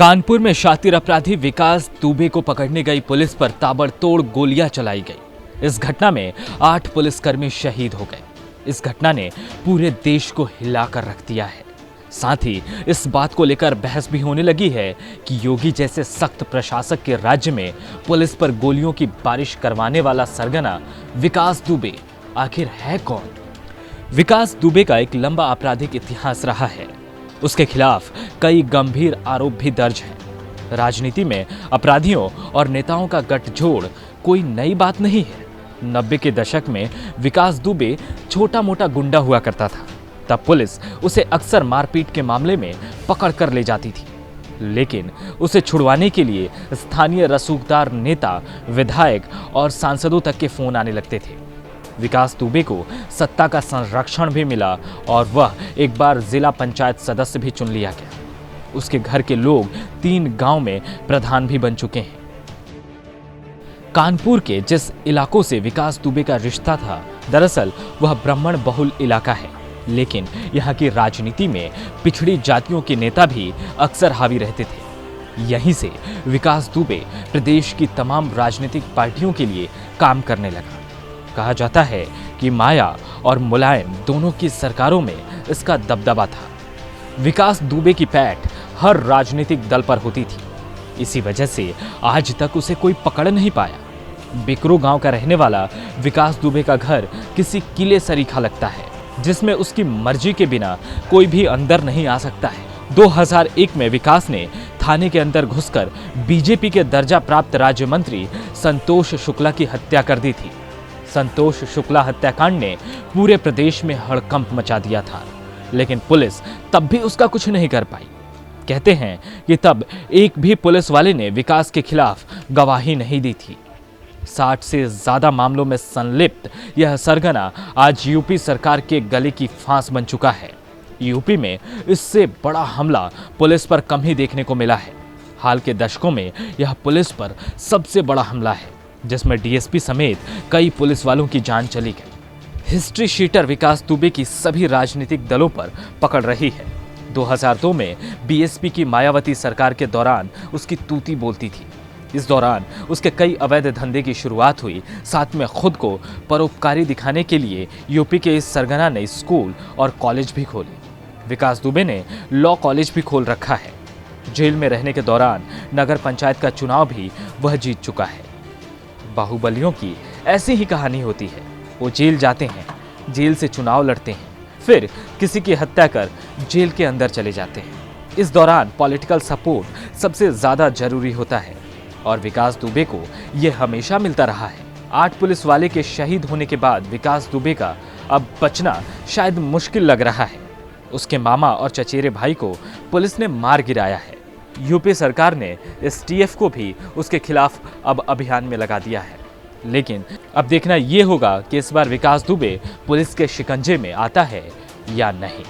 कानपुर में शातिर अपराधी विकास दुबे को पकड़ने गई पुलिस पर ताबड़तोड़ गोलियां चलाई गई। इस घटना में 8 पुलिसकर्मी शहीद हो गए। इस घटना ने पूरे देश को हिलाकर रख दिया है। साथ ही इस बात को लेकर बहस भी होने लगी है कि योगी जैसे सख्त प्रशासक के राज्य में पुलिस पर गोलियों की बारिश करवाने वाला सरगना विकास दुबे आखिर है कौन। विकास दुबे का एक लंबा आपराधिक इतिहास रहा है। उसके खिलाफ कई गंभीर आरोप भी दर्ज हैं। राजनीति में अपराधियों और नेताओं का गठजोड़ कोई नई बात नहीं है। 90 के दशक में विकास दुबे छोटा मोटा गुंडा हुआ करता था। तब पुलिस उसे अक्सर मारपीट के मामले में पकड़ कर ले जाती थी, लेकिन उसे छुड़वाने के लिए स्थानीय रसूखदार नेता, विधायक और सांसदों तक के फोन आने लगते थे। विकास दुबे को सत्ता का संरक्षण भी मिला और वह एक बार जिला पंचायत सदस्य भी चुन लिया गया। उसके घर के लोग 3 गांव में प्रधान भी बन चुके हैं। कानपुर के जिस इलाकों से विकास दुबे का रिश्ता था, दरअसल वह ब्राह्मण बहुल इलाका है, लेकिन यहाँ की राजनीति में पिछड़ी जातियों के नेता भी अक्सर हावी रहते थे। यहीं से विकास दुबे प्रदेश की तमाम राजनीतिक पार्टियों के लिए काम करने लगा। कहा जाता है कि माया और मुलायम दोनों की सरकारों में इसका दबदबा था। विकास दुबे की पैठ हर राजनीतिक दल पर होती थी। इसी वजह से आज तक उसे कोई पकड़ नहीं पाया। बिकरू गांव का रहने वाला विकास दुबे का घर किसी किले सरीखा लगता है, जिसमें उसकी मर्जी के बिना कोई भी अंदर नहीं आ सकता है। 2001 में विकास ने थाने के अंदर घुसकर बीजेपी के दर्जा प्राप्त राज्य मंत्री संतोष शुक्ला की हत्या कर दी थी। संतोष शुक्ला हत्याकांड ने पूरे प्रदेश में हड़कंप मचा दिया था, लेकिन पुलिस तब भी उसका कुछ नहीं कर पाई। कहते हैं कि तब एक भी पुलिस वाले ने विकास के खिलाफ गवाही नहीं दी थी। 60 से ज्यादा मामलों में संलिप्त यह सरगना आज यूपी सरकार के गले की फांस बन चुका है। यूपी में इससे बड़ा हमला पुलिस पर कम ही देखने को मिला है। हाल के दशकों में यह पुलिस पर सबसे बड़ा हमला है, जिसमें डीएसपी समेत कई पुलिस वालों की जान चली गई। हिस्ट्री शीटर विकास दुबे की सभी राजनीतिक दलों पर पकड़ रही है। 2002 में बीएसपी की मायावती सरकार के दौरान उसकी तूती बोलती थी। इस दौरान उसके कई अवैध धंधे की शुरुआत हुई। साथ में खुद को परोपकारी दिखाने के लिए यूपी के इस सरगना ने स्कूल और कॉलेज भी खोले। विकास दुबे ने लॉ कॉलेज भी खोल रखा है। जेल में रहने के दौरान नगर पंचायत का चुनाव भी वह जीत चुका है। बाहुबलियों की ऐसी ही कहानी होती है। वो जेल जाते हैं, जेल से चुनाव लड़ते हैं, फिर किसी की हत्या कर जेल के अंदर चले जाते हैं। इस दौरान पॉलिटिकल सपोर्ट सबसे ज्यादा जरूरी होता है और विकास दुबे को यह हमेशा मिलता रहा है। 8 पुलिस वाले के शहीद होने के बाद विकास दुबे का अब बचना शायद मुश्किल लग रहा है। उसके मामा और चचेरे भाई को पुलिस ने मार गिराया है। यूपी सरकार ने एसटीएफ को भी उसके खिलाफ अब अभियान में लगा दिया है। लेकिन अब देखना यह होगा कि इस बार विकास दुबे पुलिस के शिकंजे में आता है या नहीं।